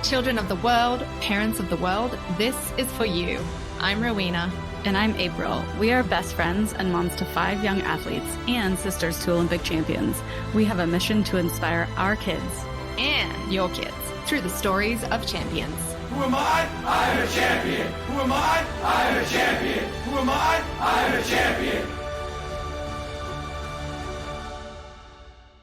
Children of the world, parents of the world, this is for you. I'm Rowena. And I'm April. We are best friends and moms to 5 young athletes and sisters to Olympic champions. We have a mission to inspire our kids and your kids through the stories of champions. Who am I? I am a champion. Who am I? I am a champion. Who am I? I am a champion.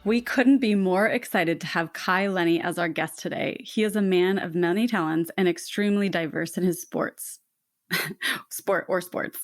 We couldn't be more excited to have Kai Lenny as our guest today. He is a man of many talents and extremely diverse in his sports. Sports.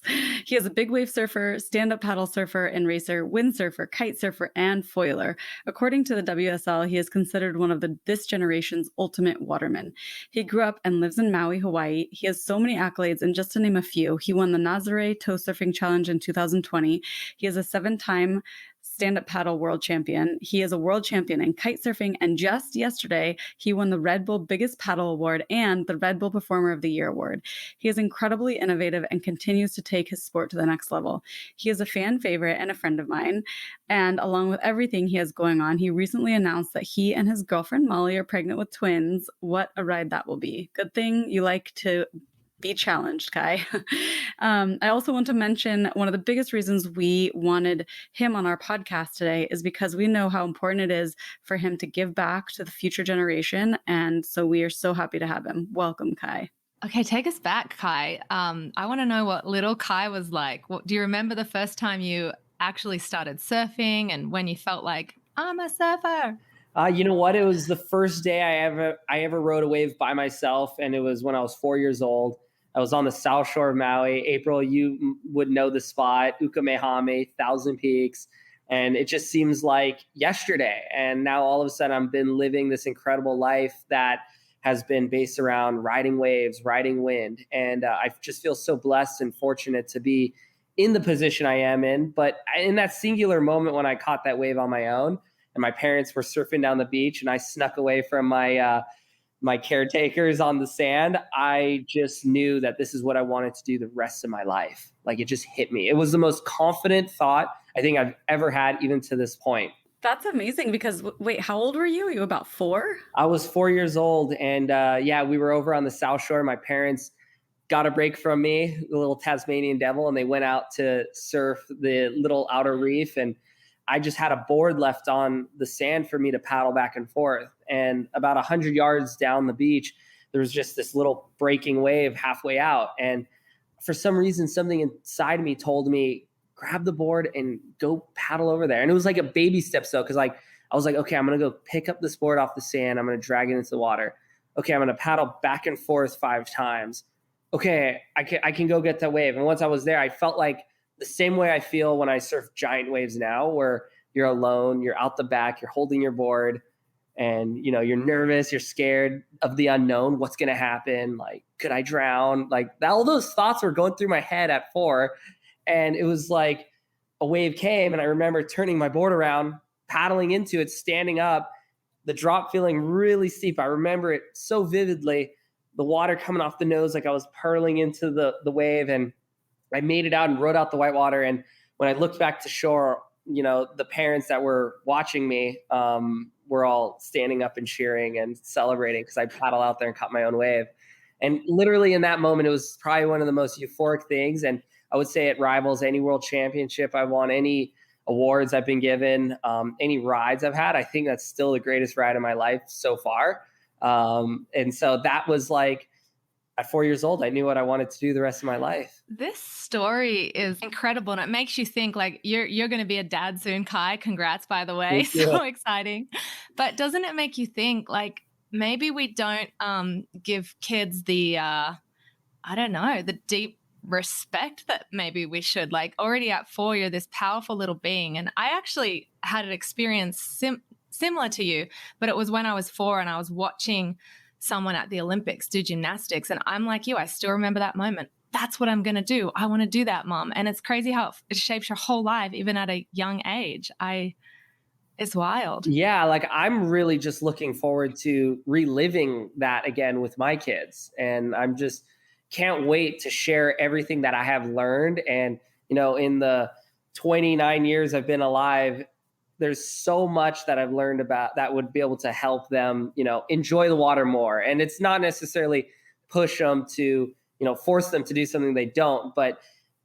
He is a big wave surfer, stand-up paddle surfer and racer, windsurfer, kite surfer, and foiler. According to the WSL, he is considered one of this generation's ultimate watermen. He grew up and lives in Maui, Hawaii. He has so many accolades, and just to name a few, he won the Nazare Tow Surfing Challenge in 2020. He is a 7-time stand-up paddle world champion. He is a world champion in kite surfing, and just yesterday, he won the Red Bull Biggest Paddle Award and the Red Bull Performer of the Year Award. He is incredibly innovative and continues to take his sport to the next level. He is a fan favorite and a friend of mine, and along with everything he has going on, he recently announced that he and his girlfriend Molly are pregnant with twins. What a ride that will be. Good thing you like to be challenged, Kai. I also want to mention one of the biggest reasons we wanted him on our podcast today is because we know how important it is for him to give back to the future generation. And so we are so happy to have him. Welcome, Kai. Okay, take us back, Kai. I want to know what little Kai was like. Do you remember the first time you actually started surfing and when you felt like, I'm a surfer? You know what? It was the first day I ever rode a wave by myself, and it was when I was 4 years old. I was on the south shore of Maui. April, you would know the spot, Ukamehame, Thousand Peaks. And it just seems like yesterday. And now all of a sudden I've been living this incredible life that has been based around riding waves, riding wind. And I just feel so blessed and fortunate to be in the position I am in. But in that singular moment when I caught that wave on my own and my parents were surfing down the beach and I snuck away from my caretakers on the sand, I just knew that this is what I wanted to do the rest of my life. Like, it just hit me. It was the most confident thought I think I've ever had, even to this point. That's amazing because, wait, how old were you? Were you about 4? I was 4 years old. And we were over on the South Shore. My parents got a break from me, the little Tasmanian devil, and they went out to surf the little outer reef. And I just had a board left on the sand for me to paddle back and forth. And about 100 yards down the beach, there was just this little breaking wave halfway out. And for some reason, something inside me told me, grab the board and go paddle over there. And it was like a baby steps though, because I was like, okay, I'm going to go pick up this board off the sand. I'm going to drag it into the water. Okay, I'm going to paddle back and forth 5 times. Okay, I can go get that wave. And once I was there, I felt like the same way I feel when I surf giant waves now, where you're alone, you're out the back, you're holding your board, and you're nervous, you're scared of the unknown. What's going to happen? Like, could I drown? Like, all those thoughts were going through my head at 4. And it was like a wave came, and I remember turning my board around, paddling into it, standing up, the drop feeling really steep. I remember it so vividly, the water coming off the nose like I was purling into the wave, and I made it out and rode out the whitewater. And when I looked back to shore, the parents that were watching me were all standing up and cheering and celebrating because I paddled out there and caught my own wave. And literally in that moment, it was probably one of the most euphoric things. And I would say it rivals any world championship I've won, any awards I've been given, any rides I've had. I think that's still the greatest ride of my life so far. And so that was like, at 4 years old, I knew what I wanted to do the rest of my life. This story is incredible, and it makes you think like you're going to be a dad soon, Kai. Congrats, by the way. So exciting. But doesn't it make you think like maybe we don't give kids the, the deep respect that maybe we should? Like, already at 4, you're this powerful little being. And I actually had an experience similar to you, but it was when I was 4 and I was watching someone at the Olympics do gymnastics. And I'm like you, I still remember that moment. That's what I'm going to do. I want to do that, Mom. And it's crazy how it shapes your whole life, even at a young age. It's wild. Yeah. Like, I'm really just looking forward to reliving that again with my kids. And I'm just can't wait to share everything that I have learned. And, in the 29 years I've been alive, there's so much that I've learned about that would be able to help them, enjoy the water more. And it's not necessarily push them to, force them to do something they don't, but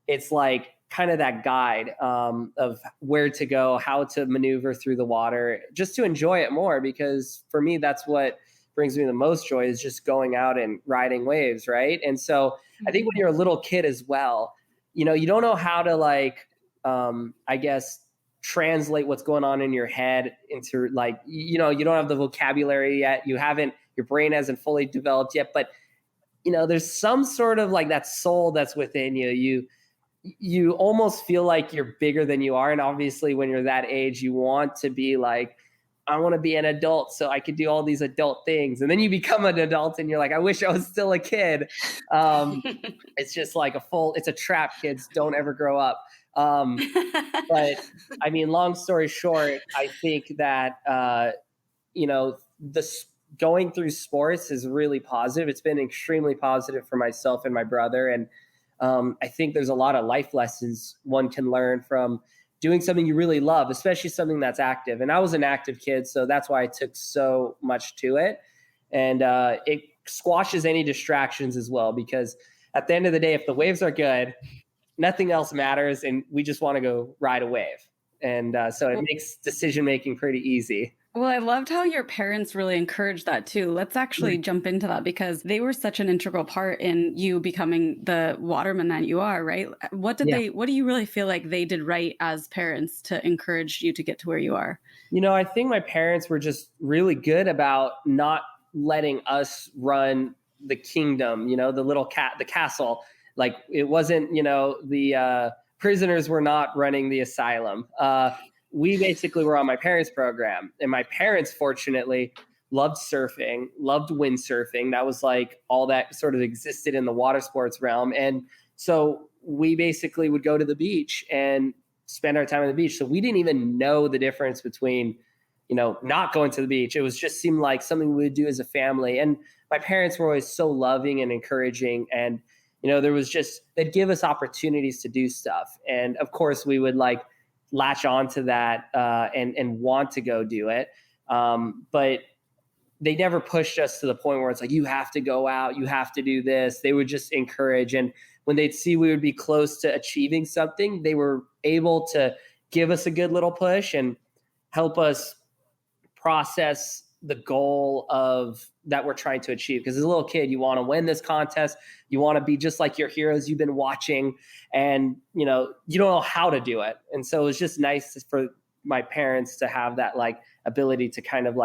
it's like kind of that guide of where to go, how to maneuver through the water, just to enjoy it more. Because for me, that's what brings me the most joy, is just going out and riding waves, right? And so I think when you're a little kid as well, you don't know how to I guess translate what's going on in your head into you don't have the vocabulary yet. Your brain hasn't fully developed yet, but there's some sort of that soul that's within you. You almost feel like you're bigger than you are. And obviously when you're that age, you want to be I want to be an adult so I could do all these adult things. And then you become an adult and you're like, I wish I was still a kid. It's just it's a trap, kids. Don't ever grow up. But I mean, long story short, I think that, going through sports is really positive. It's been extremely positive for myself and my brother. And I think there's a lot of life lessons one can learn from doing something you really love, especially something that's active. And I was an active kid, so that's why I took so much to it. And it squashes any distractions as well, because at the end of the day, if the waves are good, nothing else matters, and we just want to go ride a wave. And so it makes decision-making pretty easy. Well, I loved how your parents really encouraged that too. Let's actually jump into that, because they were such an integral part in you becoming the waterman that you are, right? What do you really feel like they did right as parents to encourage you to get to where you are? I think my parents were just really good about not letting us run the kingdom, the castle. It wasn't, the prisoners were not running the asylum. We basically were on my parents' program, and my parents, fortunately, loved surfing, loved windsurfing. That was all that sort of existed in the water sports realm. And so we basically would go to the beach and spend our time on the beach. So we didn't even know the difference between, not going to the beach. It was just seemed like something we would do as a family. And my parents were always so loving and encouraging. And, there was they'd give us opportunities to do stuff. And of course we would latch on to that and want to go do it. But they never pushed us to the point where it's you have to go out, you have to do this. They would just encourage. And when they'd see we would be close to achieving something, they were able to give us a good little push and help us process the goal of that we're trying to achieve. Because as a little kid, you want to win this contest. You want to be just like your heroes you've been watching, and you don't know how to do it. And so it was just nice for my parents to have that ability to kind of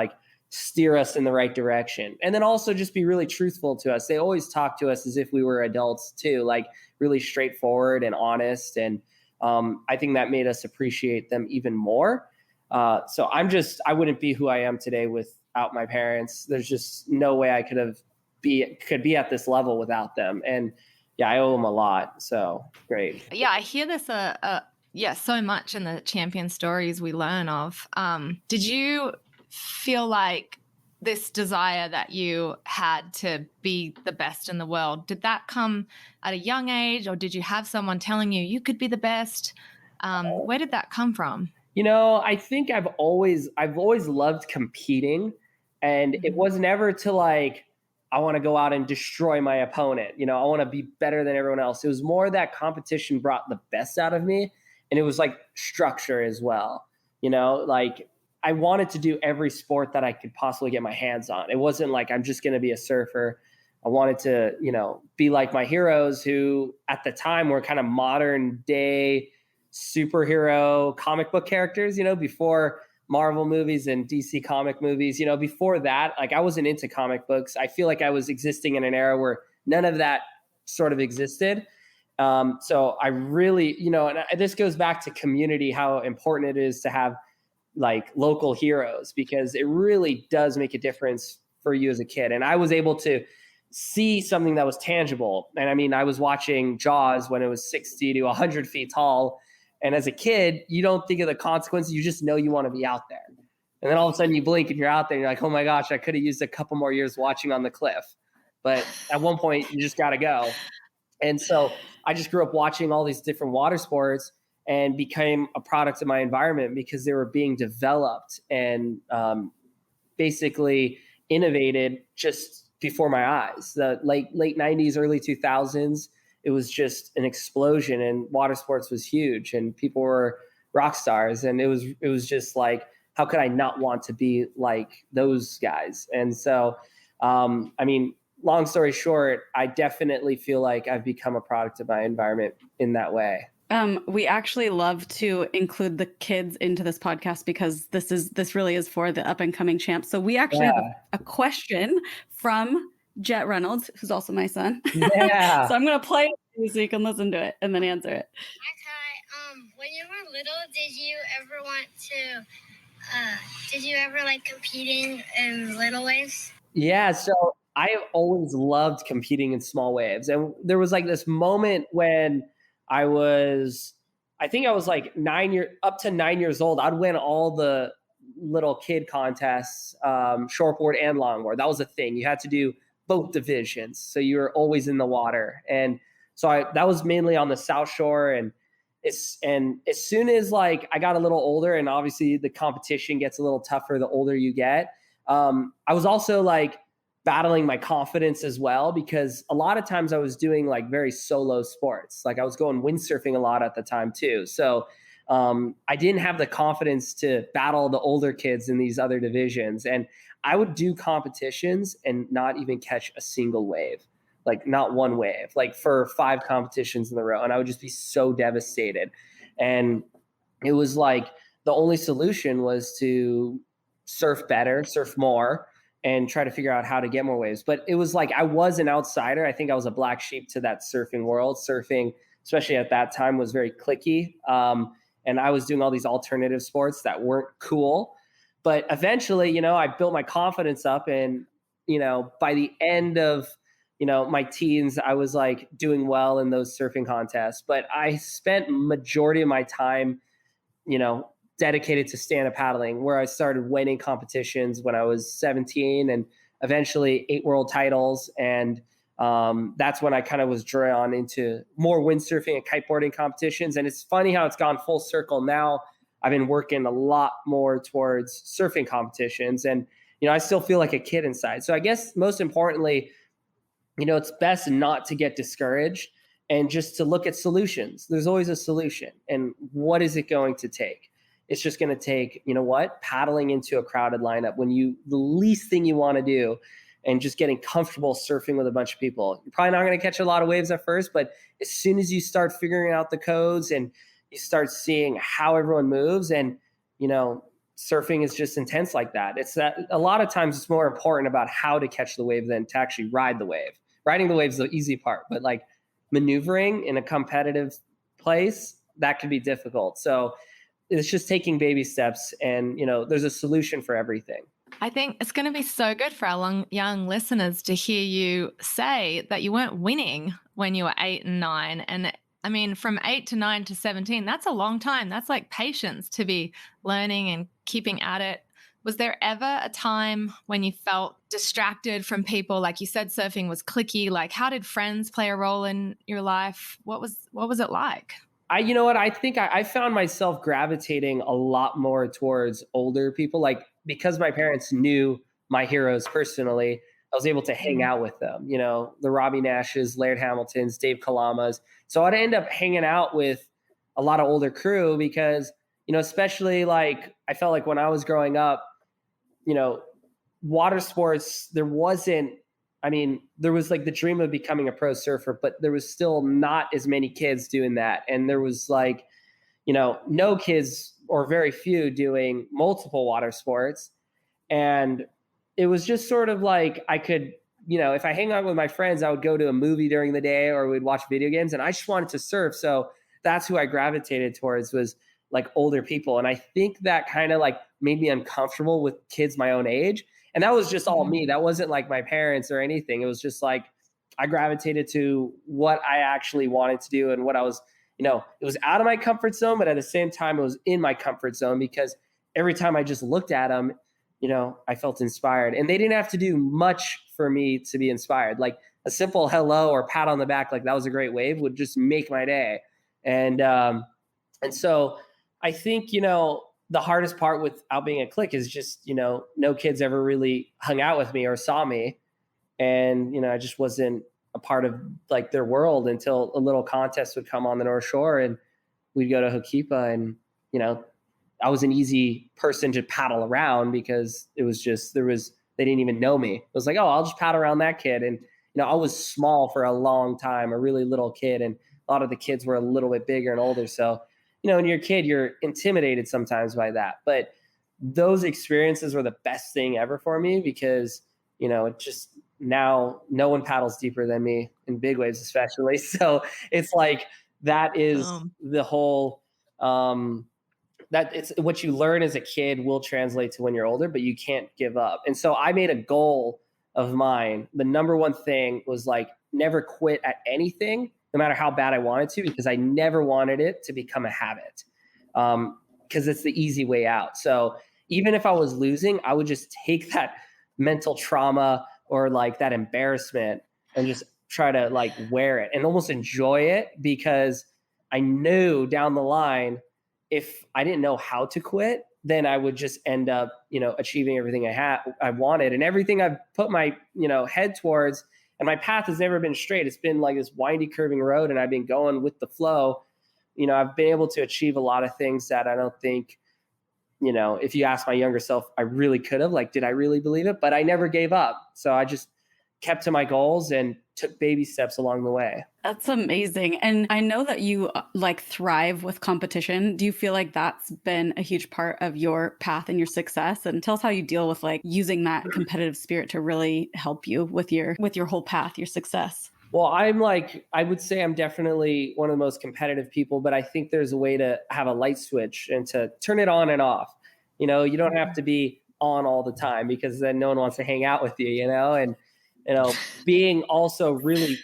steer us in the right direction. And then also just be really truthful to us. They always talk to us as if we were adults too, really straightforward and honest. And I think that made us appreciate them even more. So I wouldn't be who I am today without my parents. There's just no way I could be at this level without them. And yeah, I owe them a lot. So great. Yeah, I hear this so much in the champion stories we learn of. Did you feel like this desire that you had to be the best in the world, did that come at a young age, or did you have someone telling you you could be the best? Where did that come from? I think I've always loved competing, and it was never to I want to go out and destroy my opponent. I want to be better than everyone else. It was more that competition brought the best out of me, and it was structure as well. I wanted to do every sport that I could possibly get my hands on. It wasn't I'm just going to be a surfer. I wanted to, be like my heroes, who at the time were kind of modern day superhero comic book characters, before Marvel movies and DC comic movies. Before that, I wasn't into comic books. I feel like I was existing in an era where none of that sort of existed. So I really, and this goes back to community, how important it is to have local heroes, because it really does make a difference for you as a kid. And I was able to see something that was tangible. And I mean, I was watching Jaws when it was 60 to 100 feet tall. And as a kid, you don't think of the consequences. You just know you want to be out there. And then all of a sudden you blink and you're out there and you're like, oh my gosh, I could have used a couple more years watching on the cliff. But at one point you just got to go. And so I just grew up watching all these different water sports. and became a product of my environment because they were being developed and basically innovated just before my eyes. The late 90s, early 2000s, it was just an explosion, and water sports was huge, and people were rock stars, and it was just like, how could I not want to be like those guys? And so, I mean, long story short, I definitely feel like I've become a product of my environment in that way. We actually love to include the kids into this podcast because this really is for the up and coming champs. So we actually have a question from Jet Reynolds, who's also my son. Yeah. So I'm going to play it so you can listen to it and then answer it. Hi, Kai. When you were little, did you ever like competing in little waves? Yeah. So I always loved competing in small waves. And there was like this moment when I think I was like up to 9 years old. I'd win all the little kid contests, shortboard and longboard. That was a thing. You had to do both divisions. So you were always in the water. And so that was mainly on the South Shore. And as soon as like I got a little older, and obviously the competition gets a little tougher the older you get, I was also like battling my confidence as well, because a lot of times I was doing like very solo sports. Like I was going windsurfing a lot at the time too. So I didn't have the confidence to battle the older kids in these other divisions. And I would do competitions and not even catch a single wave, like not one wave, like for 5 competitions in a row. And I would just be so devastated. And it was like the only solution was to surf better, surf more, and try to figure out how to get more waves. But it was like I was an outsider. I think I was a black sheep to that surfing world. Surfing, especially at that time, was very cliquey. And I was doing all these alternative sports that weren't cool. But eventually, I built my confidence up. And, by the end of, my teens, I was like doing well in those surfing contests. But I spent majority of my time, dedicated to stand-up paddling, where I started winning competitions when I was 17 and eventually 8 world titles. And that's when I kind of was drawn into more windsurfing and kiteboarding competitions. And it's funny how it's gone full circle. Now I've been working a lot more towards surfing competitions, and, I still feel like a kid inside. So I guess most importantly, it's best not to get discouraged and just to look at solutions. There's always a solution. And what is it going to take? It's just going to take, paddling into a crowded lineup when the least thing you want to do, and just getting comfortable surfing with a bunch of people. You're probably not going to catch a lot of waves at first, but as soon as you start figuring out the codes and you start seeing how everyone moves, and, surfing is just intense like that. It's that a lot of times it's more important about how to catch the wave than to actually ride the wave. Riding the wave is the easy part, but like maneuvering in a competitive place, that can be difficult. So it's just taking baby steps, and, there's a solution for everything. I think it's going to be so good for our young listeners to hear you say that you weren't winning when you were 8 and 9. And I mean, from 8 to 9 to 17, that's a long time. That's like patience to be learning and keeping at it. Was there ever a time when you felt distracted from people? Like you said, surfing was cliquey. Like, how did friends play a role in your life? What was it like? I think I found myself gravitating a lot more towards older people, like because my parents knew my heroes personally. I was able to hang out with them, the Robbie Nashes, Laird Hamiltons, Dave Kalamas. So I'd end up hanging out with a lot of older crew because, especially like I felt like when I was growing up, water sports, there was like the dream of becoming a pro surfer, but there was still not as many kids doing that. And there was like, no kids or very few doing multiple water sports. And it was just sort of like I could, if I hang out with my friends, I would go to a movie during the day or we'd watch video games, and I just wanted to surf. So that's who I gravitated towards, was like older people. And I think that kind of like made me uncomfortable with kids my own age. And that was just all me. That wasn't like my parents or anything. It was just like I gravitated to what I actually wanted to do and what I was, it was out of my comfort zone, but at the same time, it was in my comfort zone because every time I just looked at them, I felt inspired. And they didn't have to do much for me to be inspired. Like a simple hello or pat on the back, like that was a great wave, would just make my day. And And so I think, the hardest part without being a clique is just, no kids ever really hung out with me or saw me. And, I just wasn't a part of like their world until a little contest would come on the North Shore and we'd go to Hokipa, and, I was an easy person to paddle around because it was just, they didn't even know me. It was like, oh, I'll just paddle around that kid. And, I was small for a long time, a really little kid. And a lot of the kids were a little bit bigger and older. So, when you're a kid, you're intimidated sometimes by that. But those experiences were the best thing ever for me because, it just, now no one paddles deeper than me in big waves, especially. So it's like, that is the whole, that it's what you learn as a kid will translate to when you're older, but you can't give up. And so I made a goal of mine. The number one thing was like, never quit at anything, no matter how bad I wanted to, because I never wanted it to become a habit. Because it's the easy way out. So even if I was losing, I would just take that mental trauma or like that embarrassment and just try to like wear it and almost enjoy it, because I knew down the line, if I didn't know how to quit, then I would just end up, achieving everything I wanted, and everything I've put my, head towards. And my path has never been straight. It's been like this windy, curving road, and I've been going with the flow. I've been able to achieve a lot of things that I don't think, if you ask my younger self, I really could have. Like, did I really believe it? But I never gave up. So I just kept to my goals and took baby steps along the way. That's amazing. And I know that you like thrive with competition. Do you feel like that's been a huge part of your path and your success? And tell us how you deal with like using that competitive spirit to really help you with your whole path, your success. Well, I would say I'm definitely one of the most competitive people, but I think there's a way to have a light switch and to turn it on and off. You don't have to be on all the time, because then no one wants to hang out with you, and, being also really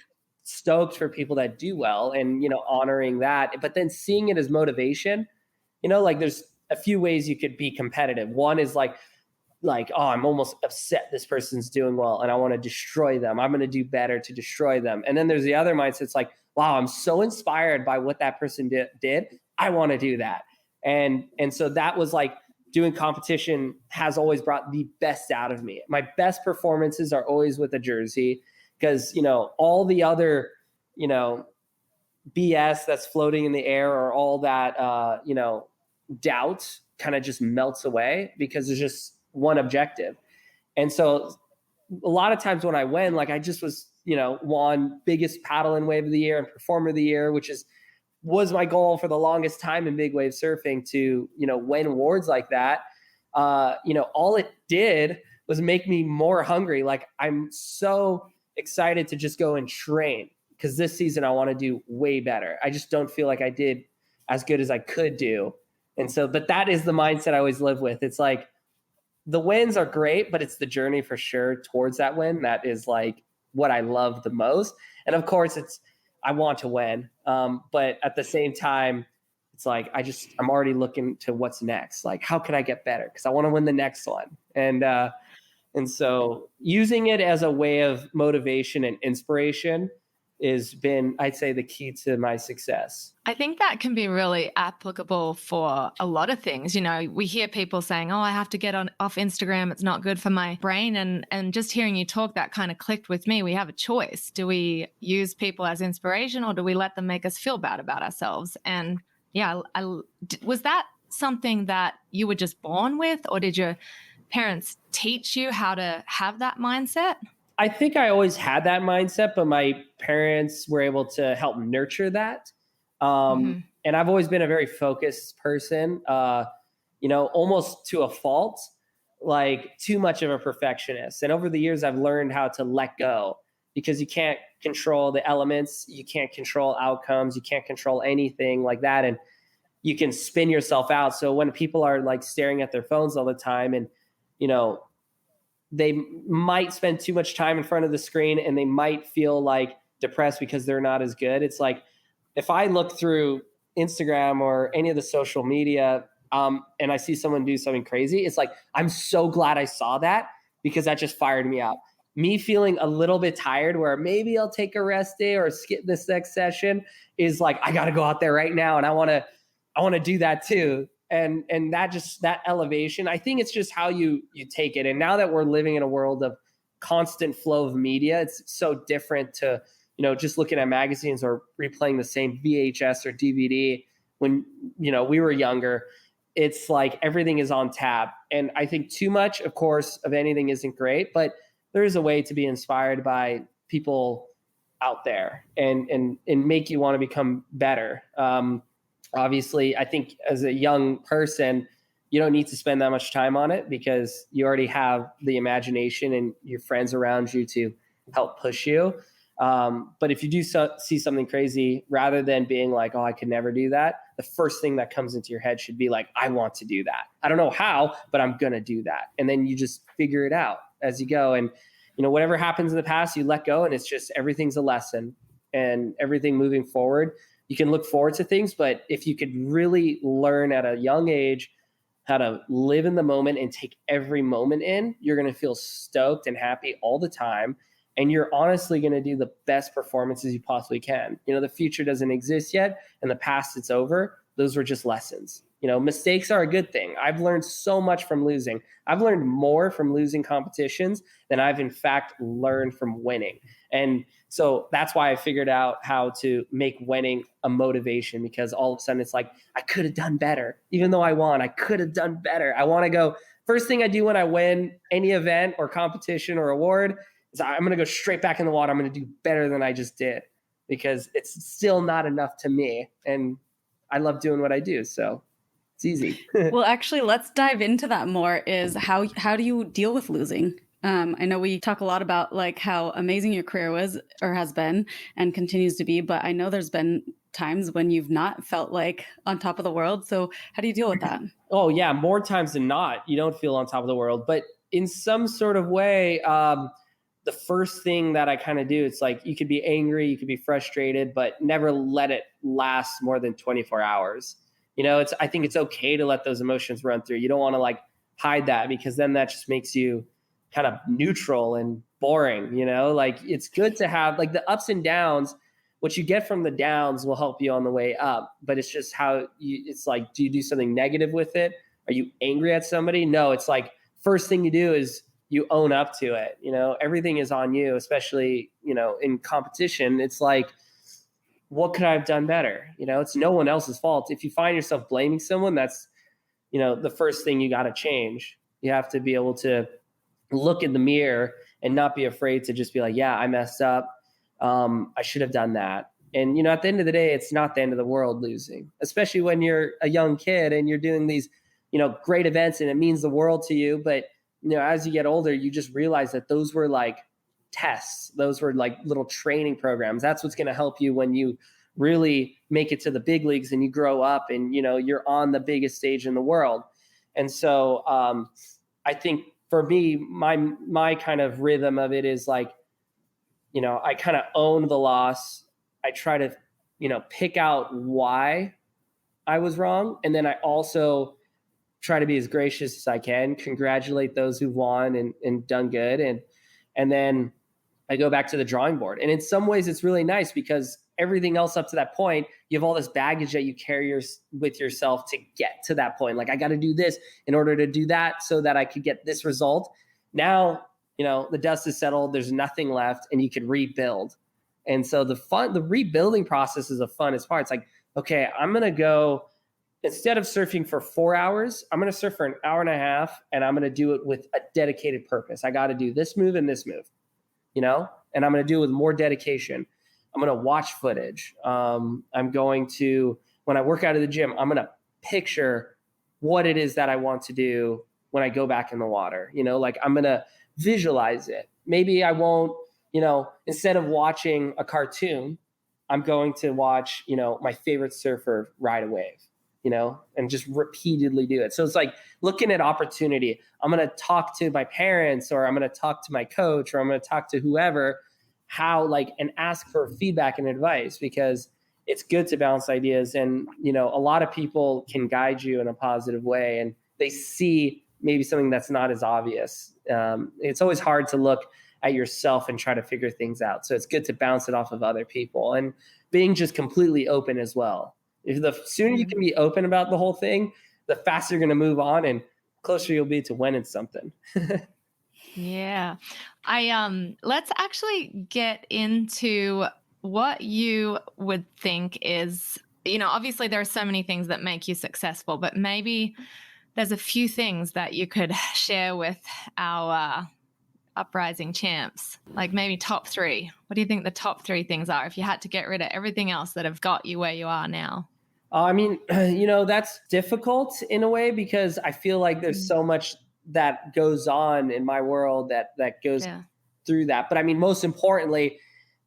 stoked for people that do well and, honoring that, but then seeing it as motivation, like there's a few ways you could be competitive. One is like, oh, I'm almost upset this person's doing well and I want to destroy them. I'm going to do better to destroy them. And then there's the other mindset. It's like, wow, I'm so inspired by what that person did. I want to do that. And so that was like, doing competition has always brought the best out of me. My best performances are always with a jersey, because, all the other, BS that's floating in the air, or all that, doubt kind of just melts away, because there's just one objective. And so a lot of times when I win, like I just was, won biggest paddle and wave of the year and performer of the year, which was my goal for the longest time in big wave surfing, to, win awards like that. All it did was make me more hungry. Like, I'm so excited to just go and train, because this season I want to do way better. I just don't feel like I did as good as I could do. And so, but that is the mindset I always live with. It's like, the wins are great, but it's the journey for sure towards that win that is like what I love the most. And of course I want to win. But at the same time, it's like, I'm already looking to what's next. Like, how can I get better? Because I want to win the next one. And so using it as a way of motivation and inspiration has been, I'd say, the key to my success. I think that can be really applicable for a lot of things. We hear people saying, oh, I have to get off Instagram. It's not good for my brain. And just hearing you talk, that kind of clicked with me. We have a choice. Do we use people as inspiration, or do we let them make us feel bad about ourselves? And yeah, was that something that you were just born with, or did your parents teach you how to have that mindset? I think I always had that mindset, but my parents were able to help nurture that. And I've always been a very focused person, almost to a fault, like too much of a perfectionist. And over the years, I've learned how to let go, because you can't control the elements. You can't control outcomes. You can't control anything like that. And you can spin yourself out. So when people are like staring at their phones all the time, and, they might spend too much time in front of the screen, and they might feel like depressed because they're not as good. It's like, if I look through Instagram or any of the social media, and I see someone do something crazy, it's like, I'm so glad I saw that, because that just fired me up. Me feeling a little bit tired, where maybe I'll take a rest day or skip this next session, is like, I got to go out there right now. And I want I want to do that too. And that elevation, I think it's just how you take it. And now that we're living in a world of constant flow of media, it's so different to, just looking at magazines or replaying the same VHS or DVD when, we were younger. It's like everything is on tap. And I think too much, of course, of anything isn't great, but there is a way to be inspired by people out there and make you want to become better. Obviously, I think as a young person, you don't need to spend that much time on it because you already have the imagination and your friends around you to help push you. But if you do see something crazy, rather than being like, oh, I could never do that, the first thing that comes into your head should be like, I want to do that. I don't know how, but I'm going to do that. And then you just figure it out as you go. And, whatever happens in the past, you let go, and it's just everything's a lesson, and everything moving forward. You can look forward to things, but if you could really learn at a young age how to live in the moment and take every moment in, you're going to feel stoked and happy all the time. And you're honestly going to do the best performances you possibly can. The future doesn't exist yet, and the past, it's over. Those were just lessons. Mistakes are a good thing. I've learned so much from losing. I've learned more from losing competitions than I've in fact learned from winning. And so that's why I figured out how to make winning a motivation, because all of a sudden it's like, I could have done better. Even though I won, I could have done better. I want to go, first thing I do when I win any event or competition or award is I'm going to go straight back in the water. I'm going to do better than I just did, because it's still not enough to me. And I love doing what I do. So it's easy. Well, actually, let's dive into that more. Is how do you deal with losing? I know we talk a lot about like how amazing your career was or has been and continues to be, but I know there's been times when you've not felt like on top of the world. So how do you deal with that? Oh yeah, more times than not, you don't feel on top of the world, but in some sort of way, the first thing that I kind of do, it's like, you could be angry, you could be frustrated, but never let it last more than 24 hours. I think it's okay to let those emotions run through. You don't want to like hide that, because then that just makes you kind of neutral and boring. Like it's good to have like the ups and downs. What you get from the downs will help you on the way up, but it's just it's like, do you do something negative with it? Are you angry at somebody? No, it's like first thing you do is you own up to it. Everything is on you, especially, in competition. It's like, what could I have done better? It's no one else's fault. If you find yourself blaming someone, that's, the first thing you got to change. You have to be able to look in the mirror and not be afraid to just be like, yeah, I messed up. I should have done that. And, at the end of the day, it's not the end of the world losing, especially when you're a young kid and you're doing these, great events and it means the world to you. But, as you get older, you just realize that those were like tests. Those were like little training programs. That's what's going to help you when you really make it to the big leagues and you grow up and, you're on the biggest stage in the world. And so I think for me, my kind of rhythm of it is like, I kind of own the loss. I try to, pick out why I was wrong. And then I also try to be as gracious as I can, congratulate those who won and done good. And then I go back to the drawing board. And in some ways it's really nice, because everything else up to that point, you have all this baggage that you carry with yourself to get to that point. Like, I got to do this in order to do that so that I could get this result. Now, the dust is settled, there's nothing left, and you can rebuild. And so the rebuilding process is the funnest part. It's like, okay, I'm going to go, instead of surfing for 4 hours, I'm going to surf for an hour and a half, and I'm going to do it with a dedicated purpose. I got to do this move and this move, and I'm going to do it with more dedication. I'm going to watch footage. I'm going to, when I work out of the gym, I'm going to picture what it is that I want to do when I go back in the water. Like I'm going to visualize it. Maybe I won't, instead of watching a cartoon, I'm going to watch, my favorite surfer ride a wave, and just repeatedly do it. So it's like looking at opportunity. I'm going to talk to my parents, or I'm going to talk to my coach, or I'm going to talk to whoever, and ask for feedback and advice, because it's good to bounce ideas. And, a lot of people can guide you in a positive way, and they see maybe something that's not as obvious. It's always hard to look at yourself and try to figure things out. So it's good to bounce it off of other people, and being just completely open as well If the sooner you can be open about the whole thing, the faster you're going to move on and closer you'll be to winning something. Yeah. Let's actually get into what you would think is, obviously there are so many things that make you successful, but maybe there's a few things that you could share with our uprising champs, like maybe top 3. What do you think the top 3 things are if you had to get rid of everything else that have got you where you are now? I mean, that's difficult in a way because I feel like there's so much that goes on in my world that goes through that. But I mean, most importantly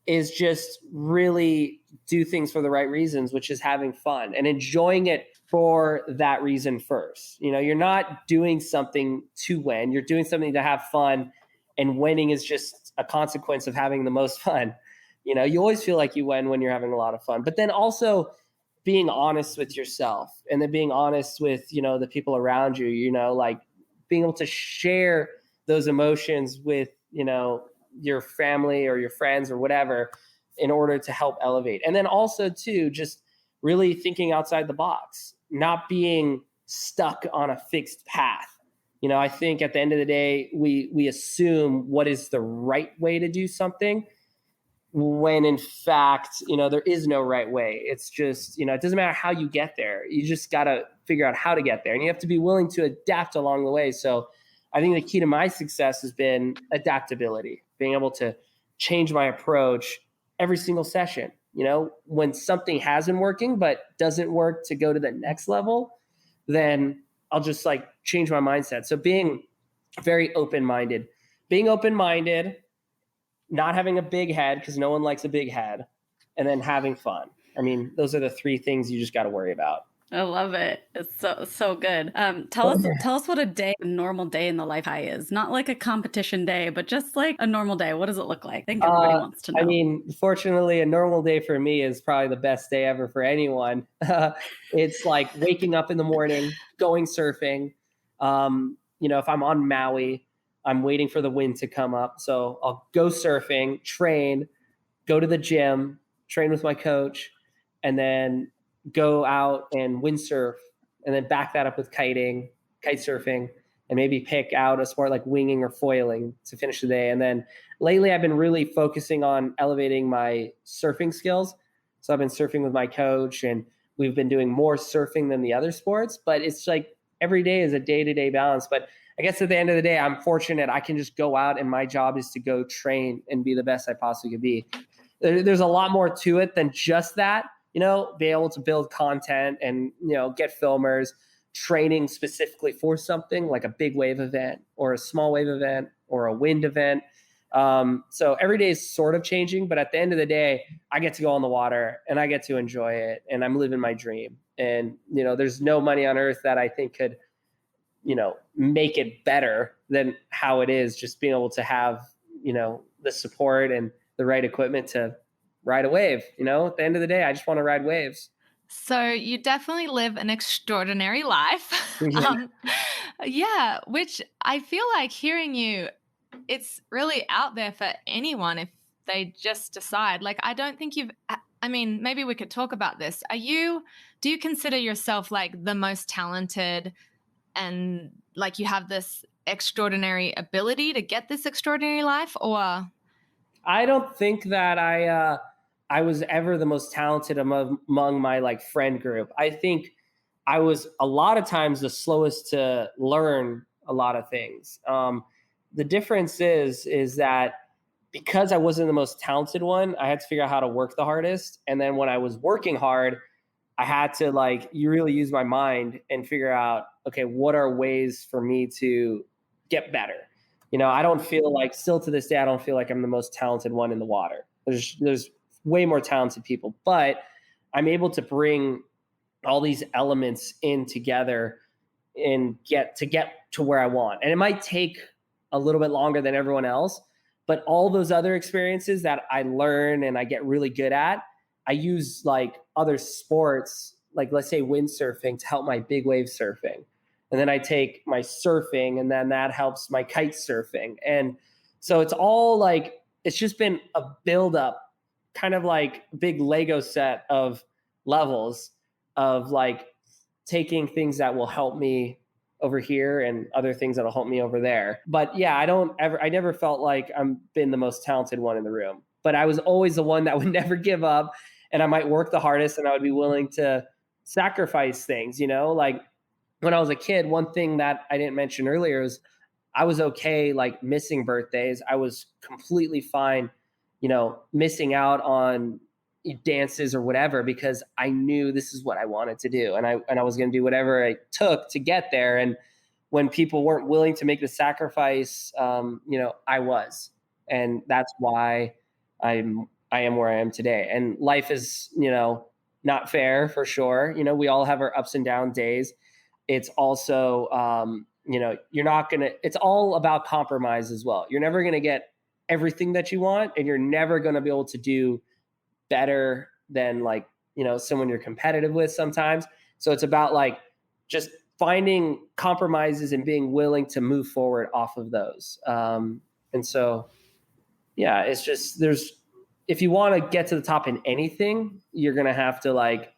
is just really do things for the right reasons, which is having fun and enjoying it for that reason first. You're not doing something to win, you're doing something to have fun, and winning is just a consequence of having the most fun. You always feel like you win when you're having a lot of fun, but then also being honest with yourself and then being honest with, the people around you, like being able to share those emotions with, your family or your friends or whatever in order to help elevate. And then also too, just really thinking outside the box, not being stuck on a fixed path. I think at the end of the day, we assume what is the right way to do something when in fact, there is no right way. It's just, it doesn't matter how you get there. You just got to figure out how to get there, and you have to be willing to adapt along the way. So I think the key to my success has been adaptability, being able to change my approach every single session. When something has been working but doesn't work to go to the next level, then I'll just change my mindset. So being very open-minded, not having a big head because no one likes a big head, and then having fun. I mean, those are the 3 things you just got to worry about. I love it. It's so good. Tell us what a normal day in the life high is. Not like a competition day, but just like a normal day. What does it look like? I think everybody wants to know. I mean, fortunately, a normal day for me is probably the best day ever for anyone. It's like waking up in the morning, going surfing. If I'm on Maui, I'm waiting for the wind to come up. So I'll go surfing, train, go to the gym, train with my coach, and then go out and windsurf, and then back that up with kite surfing, and maybe pick out a sport like winging or foiling to finish the day. And then lately I've been really focusing on elevating my surfing skills. So I've been surfing with my coach, and we've been doing more surfing than the other sports, but it's like every day is a day-to-day balance. But I guess at the end of the day, I'm fortunate I can just go out, and my job is to go train and be the best I possibly could be. There's a lot more to it than just that. Be able to build content and, get filmers, training specifically for something like a big wave event or a small wave event or a wind event. So every day is sort of changing, but at the end of the day, I get to go on the water and I get to enjoy it, and I'm living my dream. And, there's no money on earth that I think could, make it better than how it is, just being able to have, the support and the right equipment to ride a wave. At the end of the day, I just want to ride waves. So you definitely live an extraordinary life. Which I feel like hearing you, it's really out there for anyone if they just decide. I don't think maybe we could talk about this. Do you consider yourself like the most talented, and like you have this extraordinary ability to get this extraordinary life? Or I don't think that I was ever the most talented among my friend group. I think I was a lot of times the slowest to learn a lot of things. The difference is that because I wasn't the most talented one, I had to figure out how to work the hardest. And then when I was working hard, I had to you really use my mind and figure out, okay, what are ways for me to get better? I don't feel still to this day, I don't feel like I'm the most talented one in the water. There's way more talented people, but I'm able to bring all these elements in together and get to where I want. And it might take a little bit longer than everyone else, but all those other experiences that I learn and I get really good at, I use other sports, let's say windsurfing, to help my big wave surfing. And then I take my surfing, and then that helps my kite surfing. And so it's all it's just been a buildup, kind of like a big Lego set of levels of like taking things that will help me over here and other things that'll help me over there. But yeah, I never felt like I'm been the most talented one in the room, but I was always the one that would never give up, and I might work the hardest, and I would be willing to sacrifice things, like when I was a kid, one thing that I didn't mention earlier is I was okay, like missing birthdays. I was completely fine, missing out on dances or whatever, because I knew this is what I wanted to do. And I was going to do whatever it took to get there. And when people weren't willing to make the sacrifice, I was, and that's why I am where I am today. And life is, not fair for sure. We all have our ups and down days. It's also, you're not going to, it's all about compromise as well. You're never going to get everything that you want, and you're never going to be able to do better than like, someone you're competitive with sometimes. So it's about like just finding compromises and being willing to move forward off of those. And so, yeah, it's just, if you want to get to the top in anything, you're going to have to like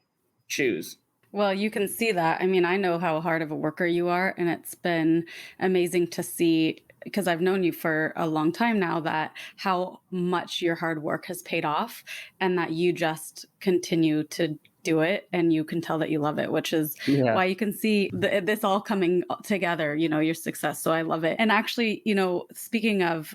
choose. Well, you can see that. I mean, I know how hard of a worker you are, and it's been amazing to see, because I've known you for a long time now, that how much your hard work has paid off, and that you just continue to do it, and you can tell that you love it, which is why you can see this all coming together, your success. So I love it. And actually, speaking of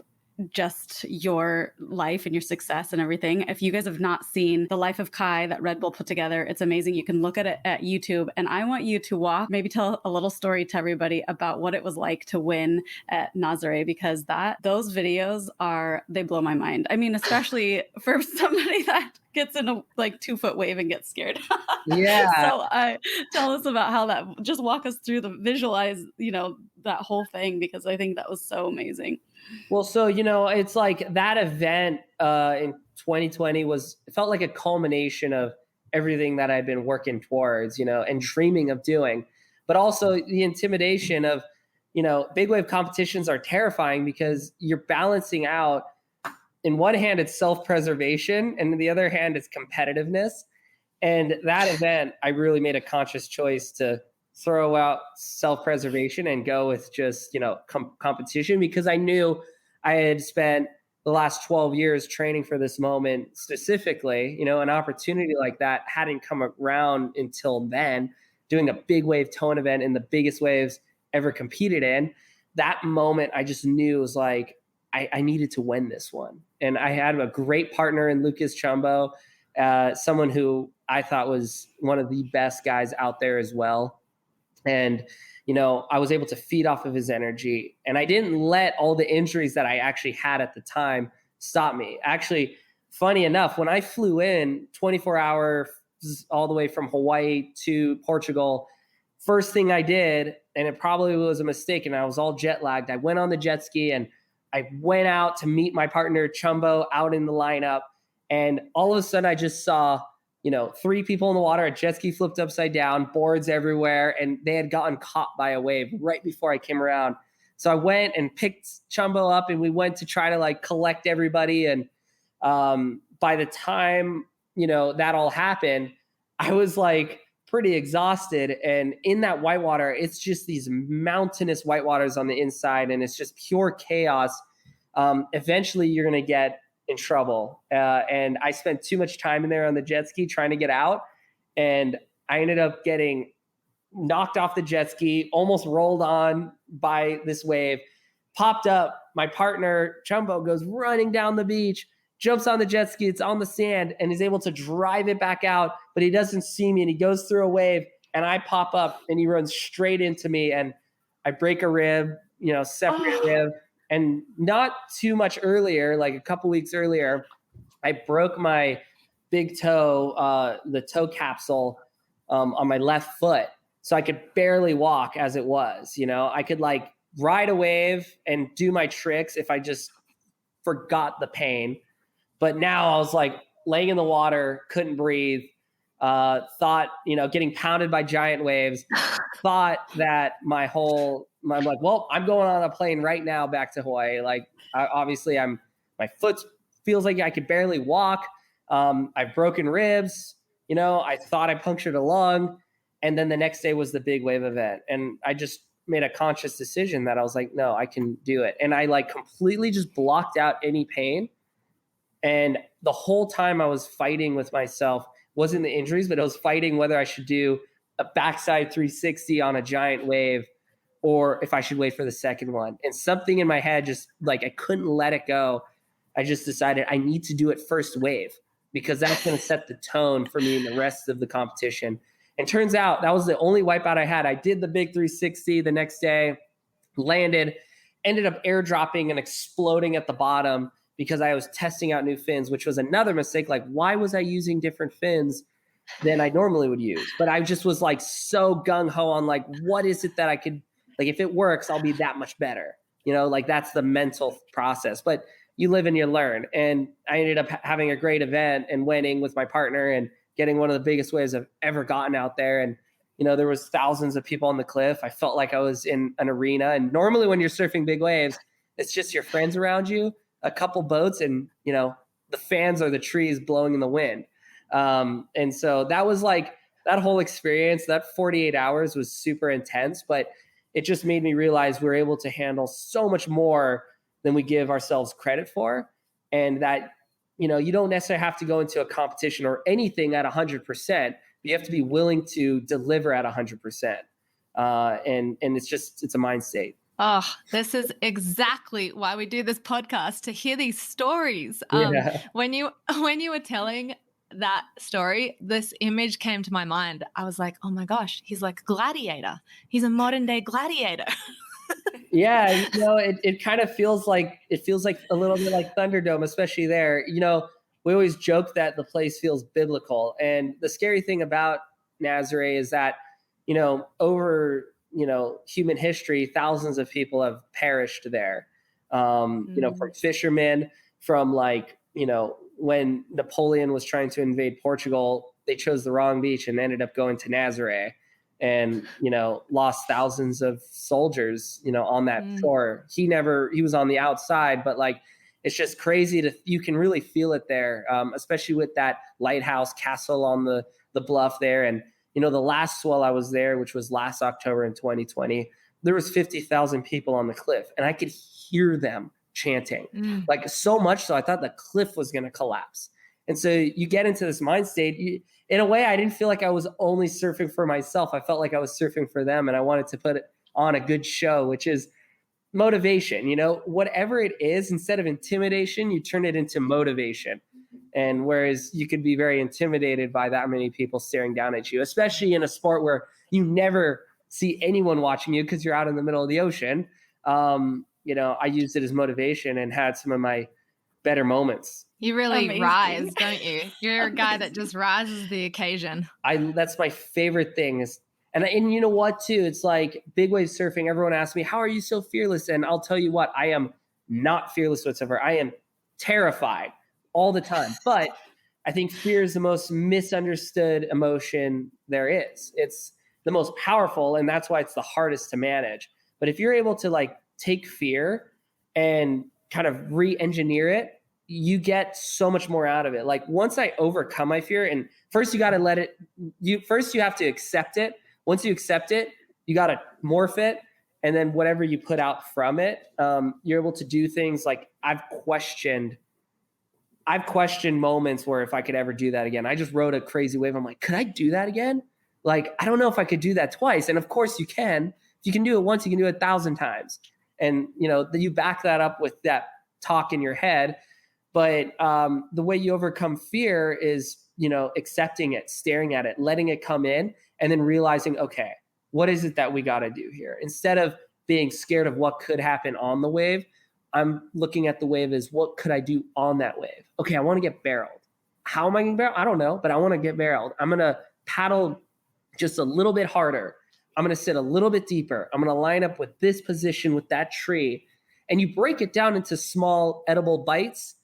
just your life and your success and everything, if you guys have not seen The Life of Kai that Red Bull put together, it's amazing. You can look at it at YouTube, and I want you to maybe tell a little story to everybody about what it was like to win at Nazare, because those videos they blow my mind. I mean, especially for somebody that gets in a 2-foot wave and gets scared. Yeah. So tell us about how that, just walk us through visualize, that whole thing, because I think that was so amazing. Well, so, it's like that event in 2020 it felt like a culmination of everything that I'd been working towards, and dreaming of doing, but also the intimidation of, big wave competitions are terrifying because you're balancing out. In one hand, it's self-preservation, and in the other hand, it's competitiveness. And that event, I really made a conscious choice to throw out self-preservation and go with just, competition, because I knew I had spent the last 12 years training for this moment specifically. An opportunity like that hadn't come around until then, doing a big wave tone event in the biggest waves ever competed in. That moment, I just knew it was like, I needed to win this one. And I had a great partner in Lucas Chumbo, someone who I thought was one of the best guys out there as well. And, I was able to feed off of his energy, and I didn't let all the injuries that I actually had at the time stop me. Actually, funny enough, when I flew in 24-hour all the way from Hawaii to Portugal, first thing I did, and it probably was a mistake, and I was all jet lagged, I went on the jet ski and I went out to meet my partner Chumbo out in the lineup. And all of a sudden I just saw, 3 people in the water, a jet ski flipped upside down, boards everywhere, and they had gotten caught by a wave right before I came around. So I went and picked Chumbo up, and we went to try to collect everybody. And by the time, that all happened, I was pretty exhausted. And in that whitewater, it's just these mountainous whitewaters on the inside, and it's just pure chaos. Eventually you're going to get in trouble. And I spent too much time in there on the jet ski trying to get out. And I ended up getting knocked off the jet ski, almost rolled on by this wave, popped up. My partner, Chumbo, goes running down the beach, jumps on the jet ski. It's on the sand, and is able to drive it back out, but he doesn't see me, and he goes through a wave, and I pop up, and he runs straight into me, and I break a rib, separate rib. And not too much earlier, a couple weeks earlier, I broke my big toe, the toe capsule on my left foot. So I could barely walk as it was. I could ride a wave and do my tricks if I just forgot the pain. But now I was laying in the water, couldn't breathe, thought, getting pounded by giant waves, thought that I'm like, well, I'm going on a plane right now back to Hawaii. My foot feels like I could barely walk. I've broken ribs. I thought I punctured a lung. And then the next day was the big wave event. And I just made a conscious decision that I was like, no, I can do it. And I like completely just blocked out any pain. And the whole time I was fighting with myself, wasn't the injuries, but I was fighting whether I should do a backside 360 on a giant wave or if I should wait for the second one. And something in my head just like, I couldn't let it go. I just decided I need to do it first wave because that's going to set the tone for me in the rest of the competition. And turns out that was the only wipeout I had. I did the big 360 the next day, landed, ended up airdropping and exploding at the bottom because I was testing out new fins, which was another mistake. Like, why was I using different fins than I normally would use? But I just was like so gung-ho on like, what is it that I could, like, if it works, I'll be that much better. Like that's the mental process. But you live and you learn. And I ended up having a great event and winning with my partner and getting one of the biggest waves I've ever gotten out there. And, there was thousands of people on the cliff. I felt like I was in an arena. And normally when you're surfing big waves, it's just your friends around you, a couple boats, and, the fans are the trees blowing in the wind. And so that was like that whole experience, that 48 hours was super intense, but it just made me realize we're able to handle so much more than we give ourselves credit for. And that, you don't necessarily have to go into a competition or anything at 100%. You have to be willing to deliver at 100%. And it's a mind state. Oh, this is exactly why we do this podcast, to hear these stories. When you were telling that story, this image came to my mind. I was like, oh my gosh, he's like a gladiator. He's a modern day gladiator. Yeah, it kind of feels like a little bit like Thunderdome, especially there. We always joke that the place feels biblical. And the scary thing about Nazare is that, over, human history, thousands of people have perished there. From fishermen, from like, when Napoleon was trying to invade Portugal, they chose the wrong beach and ended up going to Nazare and, lost thousands of soldiers, on that shore. He was on the outside, but like, it's just crazy you can really feel it there, especially with that lighthouse castle on the bluff there. And, the last swell I was there, which was last October in 2020, there was 50,000 people on the cliff and I could hear them chanting, like so much so I thought the cliff was going to collapse. And so you get into this mind state. In a way, I didn't feel like I was only surfing for myself. I felt like I was surfing for them, and I wanted to put on a good show, which is motivation. Whatever it is, instead of intimidation, you turn it into motivation. And whereas you could be very intimidated by that many people staring down at you, especially in a sport where you never see anyone watching you because you're out in the middle of the ocean. I used it as motivation and had some of my better moments. You really rise, don't you? You're a guy that just rises the occasion. That's my favorite thing is, and you know what too? It's like big wave surfing. Everyone asks me, how are you so fearless? And I'll tell you what, I am not fearless whatsoever. I am terrified all the time. But I think fear is the most misunderstood emotion there is. It's the most powerful, and that's why it's the hardest to manage. But if you're able to like take fear and kind of re-engineer it, you get so much more out of it. Like once I overcome my fear, and first you got to you have to accept it. Once you accept it, you got to morph it. And then whatever you put out from it, you're able to do things like I've questioned moments where if I could ever do that again. I just rode a crazy wave. I'm like, could I do that again? Like, I don't know if I could do that twice. And of course you can. If you can do it once, you can do it 1,000 times. And, you back that up with that talk in your head. But the way you overcome fear is, accepting it, staring at it, letting it come in, and then realizing, okay, what is it that we got to do here? Instead of being scared of what could happen on the wave, I'm looking at the wave as what could I do on that wave? Okay, I want to get barreled. How am I getting barreled? I don't know, but I want to get barreled. I'm going to paddle just a little bit harder. I'm going to sit a little bit deeper. I'm going to line up with this position with that tree. And you break it down into small edible bites,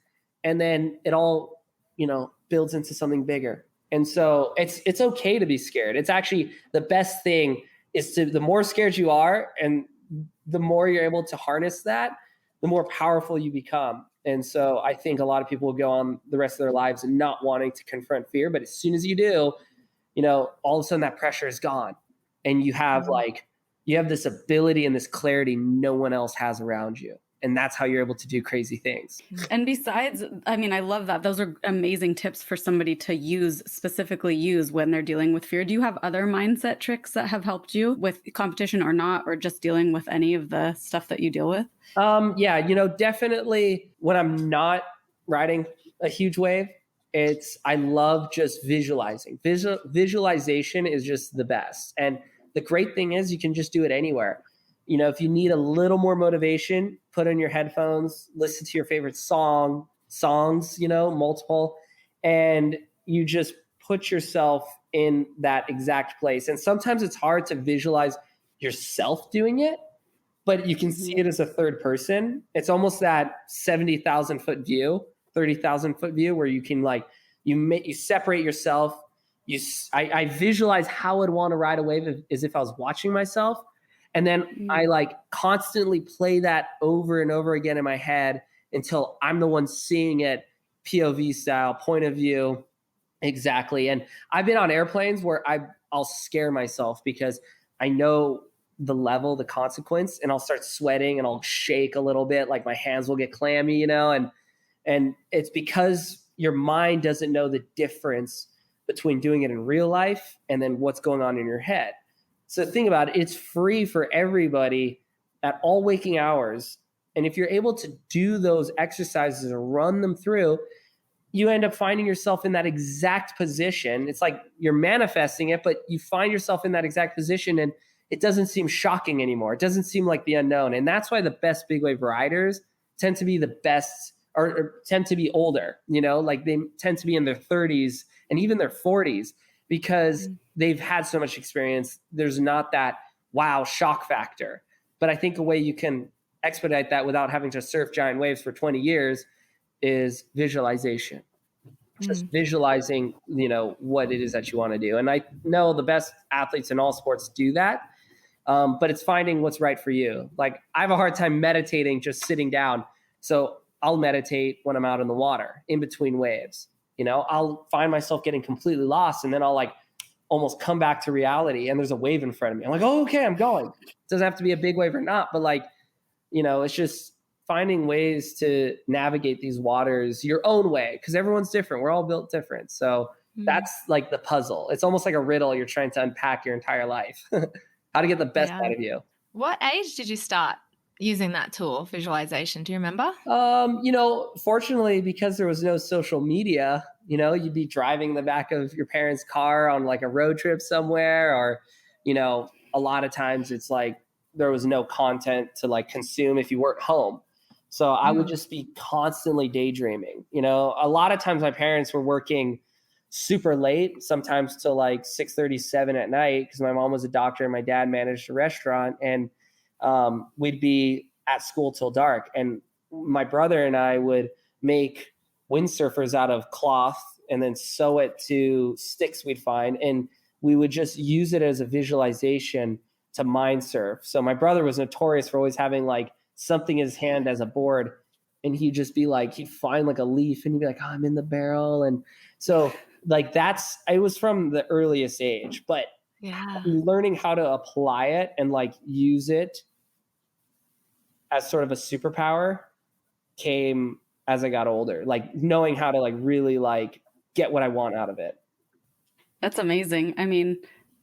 and then it all, builds into something bigger. And so it's okay to be scared. It's actually the best thing is the more scared you are and the more you're able to harness that, the more powerful you become. And so I think a lot of people will go on the rest of their lives and not wanting to confront fear. But as soon as you do, all of a sudden that pressure is gone. And you have this ability and this clarity no one else has around you. And that's how you're able to do crazy things. And besides, I mean, I love that. Those are amazing tips for somebody to specifically use when they're dealing with fear. Do you have other mindset tricks that have helped you with competition or not, or just dealing with any of the stuff that you deal with? Yeah, definitely when I'm not riding a huge wave, I love just visualizing. Visualization is just the best. And the great thing is you can just do it anywhere. If you need a little more motivation, put in your headphones, listen to your favorite songs, multiple, and you just put yourself in that exact place. And sometimes it's hard to visualize yourself doing it, but you can see it as a third person. It's almost that 70,000 foot view, 30,000 foot view where you can you separate yourself. I visualize how I'd want to ride a wave as if I was watching myself. And then I constantly play that over and over again in my head until I'm the one seeing it POV style, point of view. Exactly. And I've been on airplanes where I'll scare myself because I know the level, the consequence, and I'll start sweating and I'll shake a little bit, like my hands will get clammy, and it's because your mind doesn't know the difference between doing it in real life and then what's going on in your head. So think about it, it's free for everybody at all waking hours. And if you're able to do those exercises and run them through, you end up finding yourself in that exact position. It's like you're manifesting it, but you find yourself in that exact position and it doesn't seem shocking anymore. It doesn't seem like the unknown. And that's why the best big wave riders tend to be the best or tend to be older, they tend to be in their 30s and even their 40s because they've had so much experience. There's not that wow shock factor. But I think a way you can expedite that without having to surf giant waves for 20 years is visualization. Just visualizing, what it is that you want to do. And I know the best athletes in all sports do that. But it's finding what's right for you. Like I have a hard time meditating, just sitting down. So I'll meditate when I'm out in the water in between waves. I'll find myself getting completely lost and then I'll almost come back to reality and there's a wave in front of me. I'm like, oh, okay, I'm going. It doesn't have to be a big wave or not, but it's just finding ways to navigate these waters your own way because everyone's different. We're all built different. So that's the puzzle. It's almost like a riddle you're trying to unpack your entire life. How to get the best out of you. What age did you start using that tool, visualization? Do you remember? Fortunately, because there was no social media, you'd be driving in the back of your parents' car on a road trip somewhere, or, a lot of times it's there was no content to consume if you weren't home. So I would just be constantly daydreaming. A lot of times my parents were working super late, sometimes till 6:37 at night because my mom was a doctor and my dad managed a restaurant, and we'd be at school till dark. And my brother and I would make windsurfers out of cloth and then sew it to sticks we'd find. And we would just use it as a visualization to mind surf. So my brother was notorious for always having something in his hand as a board. And he'd just be he'd find a leaf and he'd be like, oh, I'm in the barrel. And so it was from the earliest age, but learning how to apply it and use it as sort of a superpower came as I got older, knowing how to really get what I want out of it. That's amazing. I mean,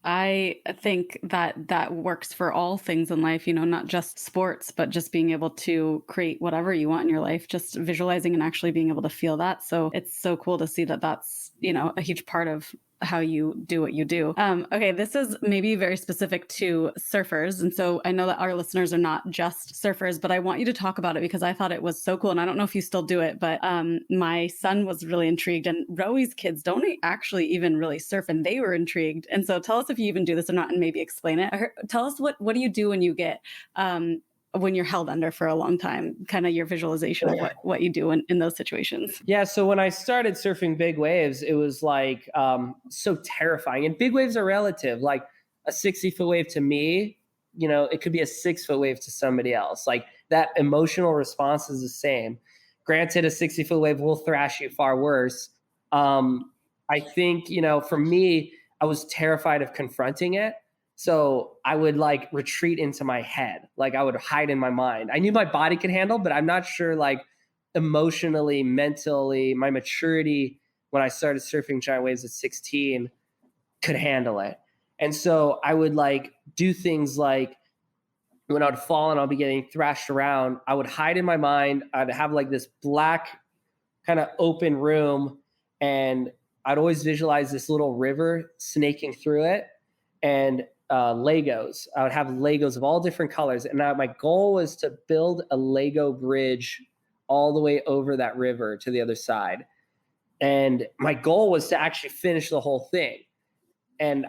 I think that works for all things in life, not just sports, but just being able to create whatever you want in your life, just visualizing and actually being able to feel that. So it's so cool to see that that's, a huge part of how you do what you do. Okay, this is maybe very specific to surfers. And so I know that our listeners are not just surfers, but I want you to talk about it because I thought it was so cool. And I don't know if you still do it, but my son was really intrigued, and Roey's kids don't actually even really surf, and they were intrigued. And so tell us if you even do this or not, and maybe explain it. Tell us what do you do when you get when you're held under for a long time, kind of your visualization of what you do in those situations. Yeah. So when I started surfing big waves, it was so terrifying. And big waves are relative. A 60-foot wave to me, it could be a 6-foot wave to somebody else. that emotional response is the same. Granted, a 60-foot wave will thrash you far worse. I think, you know, for me, I was terrified of confronting it. So I would like retreat into my head. Like I would hide in my mind. I knew my body could handle, but I'm not sure like emotionally, mentally, my maturity when I started surfing giant waves at 16 could handle it. And so I would like do things like when I'd fall and I'll be getting thrashed around, I would hide in my mind. I'd have like this black kind of open room, and I'd always visualize this little river snaking through it, and Legos. I would have Legos of all different colors. And my goal was to build a Lego bridge all the way over that river to the other side. And my goal was to actually finish the whole thing. And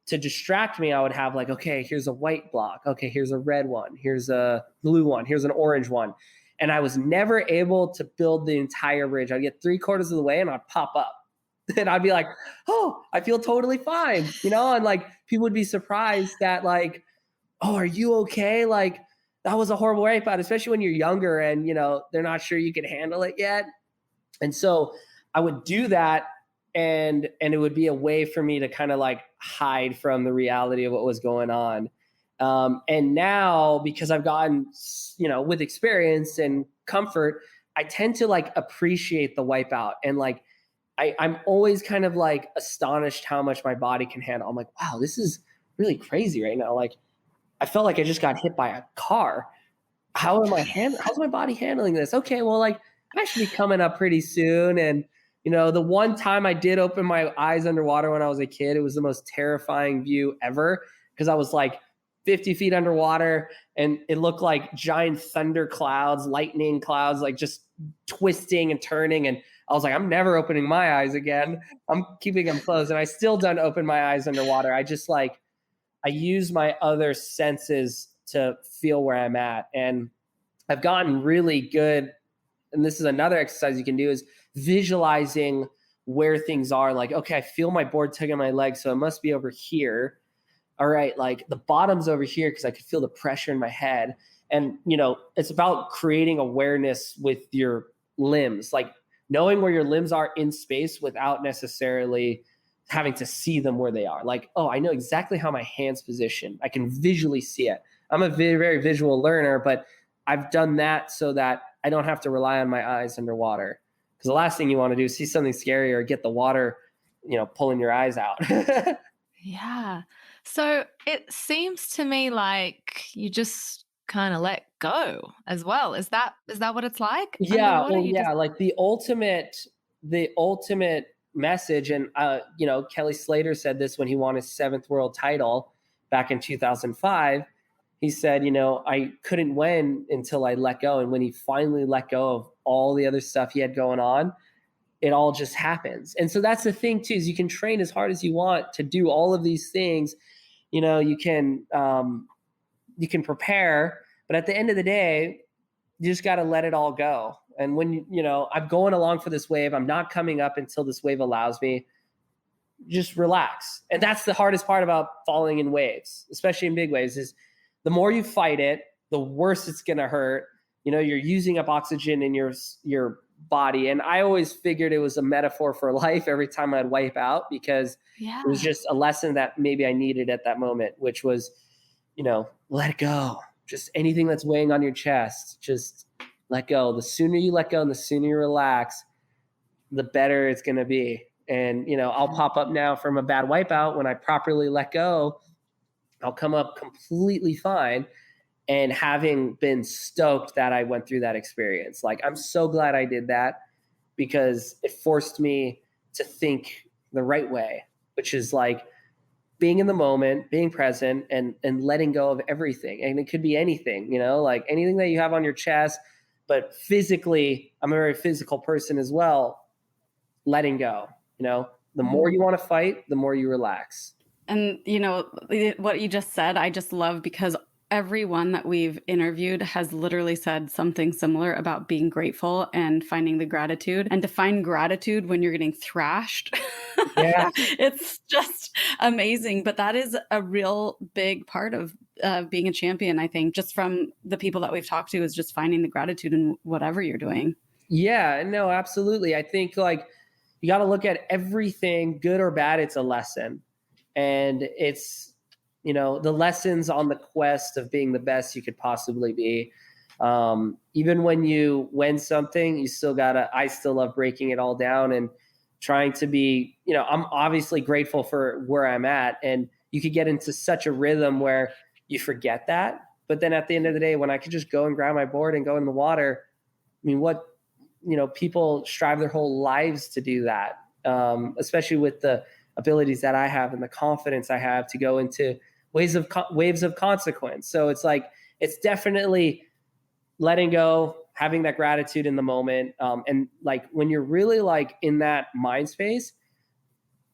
to distract me, I would have like, okay, here's a white block. Okay, here's a red one. Here's a blue one. Here's an orange one. And I was never able to build the entire bridge. I'd get 3/4 of the way and I'd pop up. And I'd be like, oh, I feel totally fine. You know, and like people would be surprised that like, oh, are you okay? Like that was a horrible wipeout, especially when you're younger and, you know, they're not sure you can handle it yet. And so I would do that, and it would be a way for me to kind of like hide from the reality of what was going on. And now, because I've gotten, you know, with experience and comfort, I tend to like appreciate the wipeout. And like, I'm always kind of like astonished how much my body can handle. I'm like, wow, this is really crazy right now. Like, I felt like I just got hit by a car. How's my body handling this? Okay, well, like I should be coming up pretty soon. And, you know, the one time I did open my eyes underwater when I was a kid, it was the most terrifying view ever, because I was like 50 feet underwater and it looked like giant thunder clouds, lightning clouds, like just twisting and turning. And I was like, I'm never opening my eyes again. I'm keeping them closed. And I still don't open my eyes underwater. I just like, I use my other senses to feel where I'm at. And I've gotten really good. And this is another exercise you can do, is visualizing where things are. Like, okay, I feel my board tugging my leg, so it must be over here. All right, like the bottom's over here because I could feel the pressure in my head. And, you know, it's about creating awareness with your limbs, like knowing where your limbs are in space without necessarily having to see them where they are. Like, oh, I know exactly how my hands position. I can visually see it. I'm a very, very visual learner, but I've done that so that I don't have to rely on my eyes underwater. Because the last thing you want to do is see something scary or get the water, you know, pulling your eyes out. Yeah. So it seems to me like you just kind of let go as well. Is that what it's like? Yeah. Underwater? Well, yeah. Like the ultimate message. And, you know, Kelly Slater said this when he won his 7th world title back in 2005. He said, you know, I couldn't win until I let go. And when he finally let go of all the other stuff he had going on, it all just happens. And so that's the thing too, is you can train as hard as you want to do all of these things. You know, you can prepare, but at the end of the day, you just got to let it all go. And when, you know, I'm going along for this wave, I'm not coming up until this wave allows me, just relax. And that's the hardest part about falling in waves, especially in big waves, is the more you fight it, the worse it's going to hurt. You know, you're using up oxygen in your body. And I always figured it was a metaphor for life every time I'd wipe out, because it was just a lesson that maybe I needed at that moment, which was, you know, let go. Just anything that's weighing on your chest, just let go. The sooner you let go and the sooner you relax, the better it's going to be. And, you know, I'll pop up now from a bad wipeout. When I properly let go, I'll come up completely fine. And having been stoked that I went through that experience, like, I'm so glad I did that, because it forced me to think the right way, which is like being in the moment, being present, and letting go of everything. And it could be anything, you know, like anything that you have on your chest, but physically, I'm a very physical person as well. Letting go, you know, the more you want to fight, the more you relax. And, you know, what you just said, I just love, because everyone that we've interviewed has literally said something similar about being grateful and finding the gratitude. And to find gratitude when you're getting thrashed, Yeah. it's just amazing. But that is a real big part of being a champion, I think, just from the people that we've talked to, is just finding the gratitude in whatever you're doing. Yeah, no, absolutely. I think like you got to look at everything, good or bad. It's a lesson. And it's, the lessons on the quest of being the best you could possibly be. Even when you win something, I still love breaking it all down and trying to be, I'm obviously grateful for where I'm at. And you could get into such a rhythm where you forget that. But then at the end of the day, when I could just go and grab my board and go in the water, I mean, people strive their whole lives to do that, especially with the abilities that I have and the confidence I have to go into waves of consequence. So it's like, it's definitely letting go, having that gratitude in the moment. And like, when you're really like in that mind space,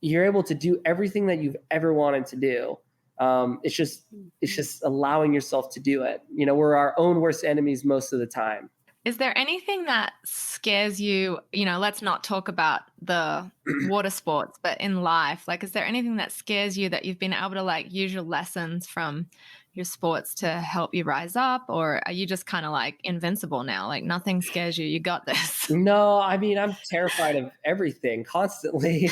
you're able to do everything that you've ever wanted to do. It's just allowing yourself to do it. We're our own worst enemies most of the time. Is there anything that scares you? Let's not talk about the water sports, but in life, like, is there anything that scares you that you've been able to like use your lessons from your sports to help you rise up? Or are you just kind of like invincible now? Like nothing scares you. You got this. No, I mean, I'm terrified of everything constantly.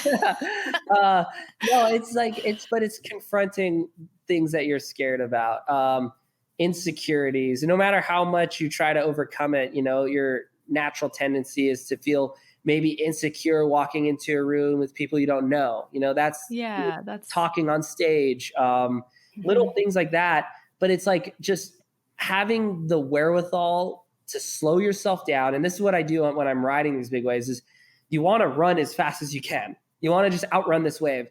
No, it's confronting things that you're scared about. Insecurities. No matter how much you try to overcome it, your natural tendency is to feel maybe insecure walking into a room with people you don't know. That's talking on stage, little things like that. But it's like just having the wherewithal to slow yourself down. And this is what I do when I'm riding these big waves: is you want to run as fast as you can. You want to just outrun this wave.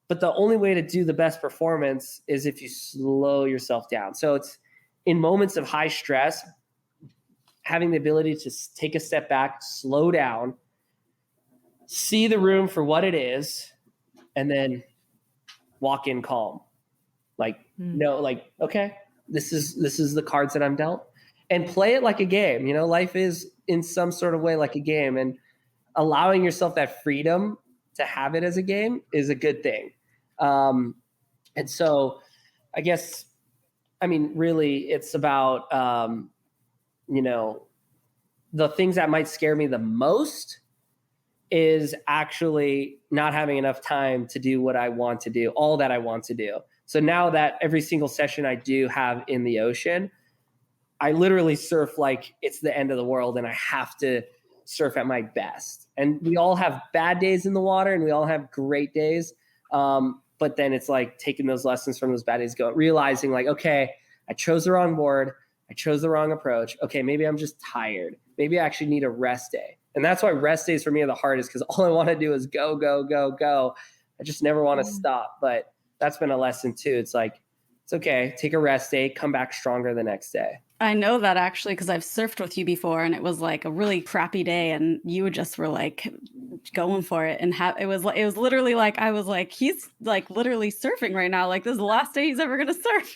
But the only way to do the best performance is if you slow yourself down. So it's in moments of high stress, having the ability to take a step back, slow down, see the room for what it is, and then walk in calm. Like, no, like, okay, this is the cards that I'm dealt, and play it like a game. Life is in some sort of way like a game, and allowing yourself that freedom to have it as a game is a good thing. And so I guess, really it's about, the things that might scare me the most is actually not having enough time to do what I want to do, all that I want to do. So now that every single session I do have in the ocean, I literally surf like it's the end of the world, and I have to surf at my best. And we all have bad days in the water, and we all have great days. But then it's like taking those lessons from those bad days, realizing like, okay, I chose the wrong board. I chose the wrong approach. Okay, maybe I'm just tired. Maybe I actually need a rest day. And that's why rest days for me are the hardest, because all I want to do is go, go, go, go. I just never want to stop. But that's been a lesson too. It's like, it's okay, take a rest day, come back stronger the next day. I know that actually, because I've surfed with you before, and it was like a really crappy day, and you just were like going for it, and it was literally like, I was like, he's like literally surfing right now, like this is the last day he's ever gonna surf.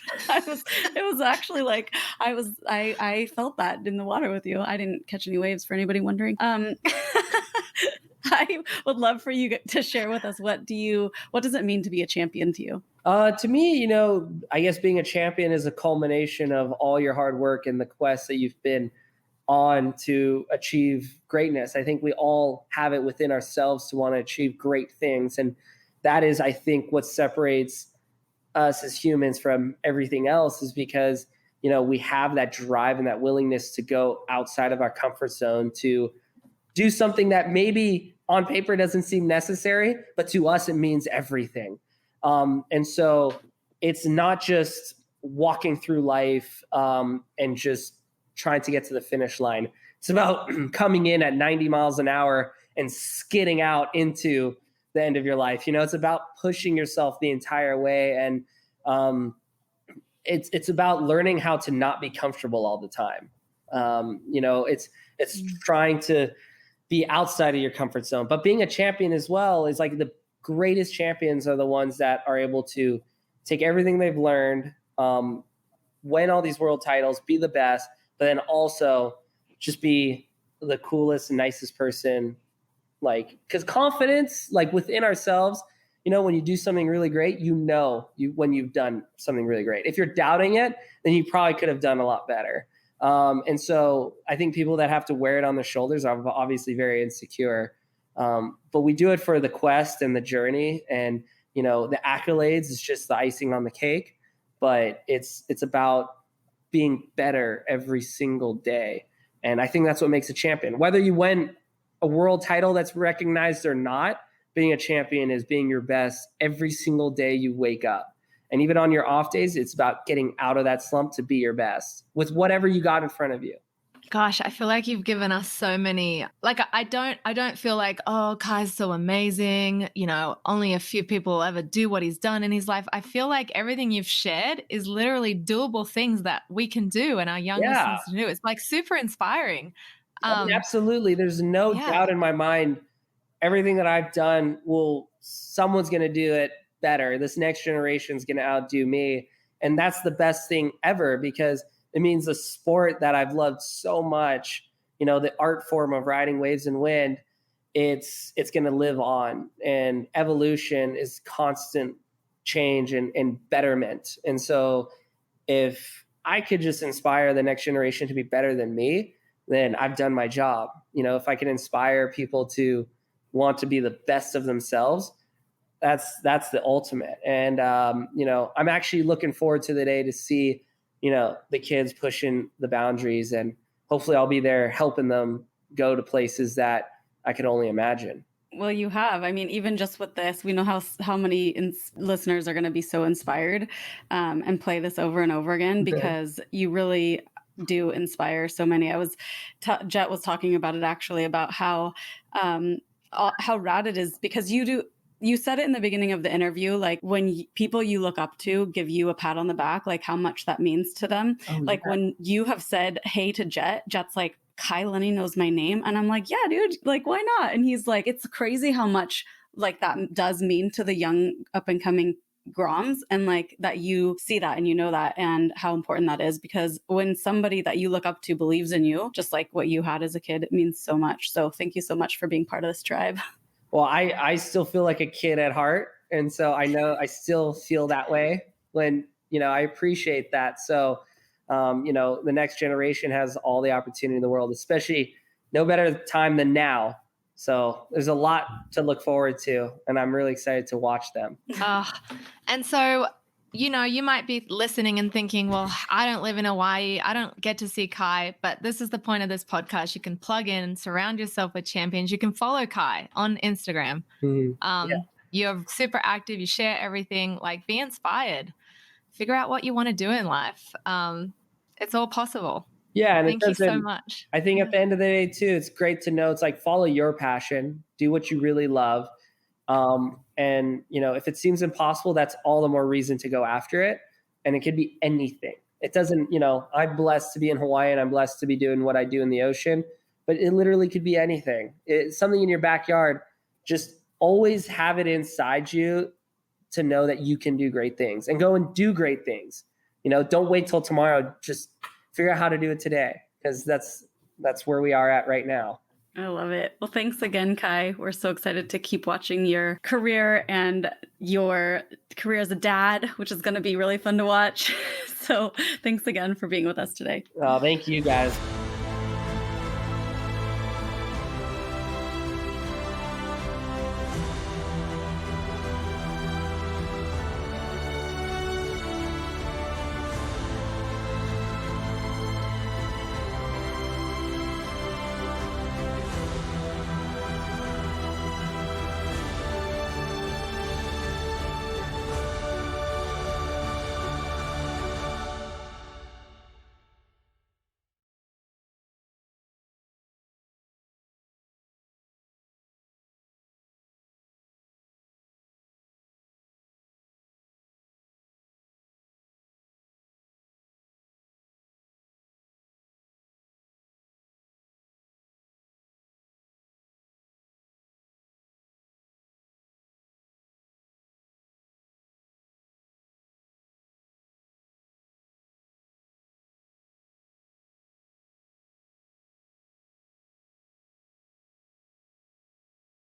It was actually like I felt that in the water with you. I didn't catch any waves, for anybody wondering. I would love for you to share with us, what does it mean to be a champion to you? To me, I guess being a champion is a culmination of all your hard work and the quest that you've been on to achieve greatness. I think we all have it within ourselves to want to achieve great things. And that is, I think, what separates us as humans from everything else, is because, we have that drive and that willingness to go outside of our comfort zone, to do something that maybe on paper doesn't seem necessary, but to us, it means everything. And so it's not just walking through life and just trying to get to the finish line. It's about coming in at 90 miles an hour and skidding out into the end of your life. It's about pushing yourself the entire way. And it's about learning how to not be comfortable all the time. It's trying to be outside of your comfort zone. But being a champion as well is like, the greatest champions are the ones that are able to take everything they've learned, win all these world titles, be the best, but then also just be the coolest and nicest person. Like, because confidence, like within ourselves, when you do something really great, when you've done something really great. If you're doubting it, then you probably could have done a lot better. And so I think people that have to wear it on their shoulders are obviously very insecure. But we do it for the quest and the journey, and the accolades is just the icing on the cake. But it's about being better every single day. And I think that's what makes a champion. Whether you win a world title that's recognized or not, being a champion is being your best every single day you wake up. And even on your off days, it's about getting out of that slump to be your best with whatever you got in front of you. Gosh, I feel like you've given us so many, like, I don't feel like, oh, Kai's so amazing. Only a few people will ever do what he's done in his life. I feel like everything you've shared is literally doable things that we can do and our young listeners to do. It's like super inspiring. Absolutely. There's no doubt in my mind. Everything that I've done someone's going to do it better. This next generation is going to outdo me. And that's the best thing ever, because it means the sport that I've loved so much, the art form of riding waves and wind, it's going to live on. And evolution is constant change and betterment. And so if I could just inspire the next generation to be better than me, then I've done my job. If I can inspire people to want to be the best of themselves, that's the ultimate. And, I'm actually looking forward to the day to see, the kids pushing the boundaries, and hopefully I'll be there helping them go to places that I could only imagine. Well, you have. I mean, even just with this, we know how many listeners are going to be so inspired and play this over and over again, because you really do inspire so many. Jet was talking about it actually, about how rad it is, because you said it in the beginning of the interview, like when people you look up to give you a pat on the back, like how much that means to them. When you have said, hey, to Jet's like, Kai Lenny knows my name. And I'm like, yeah, dude, like, why not? And he's like, it's crazy how much like that does mean to the young up and coming Groms, and like that you see that and that, and how important that is, because when somebody that you look up to believes in you, just like what you had as a kid, it means so much. So thank you so much for being part of this tribe. Well, I still feel like a kid at heart. And so I know I still feel that way when, I appreciate that. So, the next generation has all the opportunity in the world, especially no better time than now. So there's a lot to look forward to, and I'm really excited to watch them. And so, you might be listening and thinking, well, I don't live in Hawaii. I don't get to see Kai, but this is the point of this podcast. You can plug in, surround yourself with champions. You can follow Kai on Instagram. You're super active. You share everything. Like, be inspired. Figure out what you want to do in life. It's all possible. Yeah. And thank you so much. I think at the end of the day too, it's great to know, it's like, follow your passion, do what you really love. And if it seems impossible, that's all the more reason to go after it. And it could be anything. It doesn't, I'm blessed to be in Hawaii and I'm blessed to be doing what I do in the ocean, but it literally could be anything. It's something in your backyard. Just always have it inside you to know that you can do great things, and go and do great things. Don't wait till tomorrow. Just figure out how to do it today, because that's where we are at right now. I love it. Well, thanks again, Kai. We're so excited to keep watching your career and your career as a dad, which is going to be really fun to watch. So thanks again for being with us today. Thank you, guys.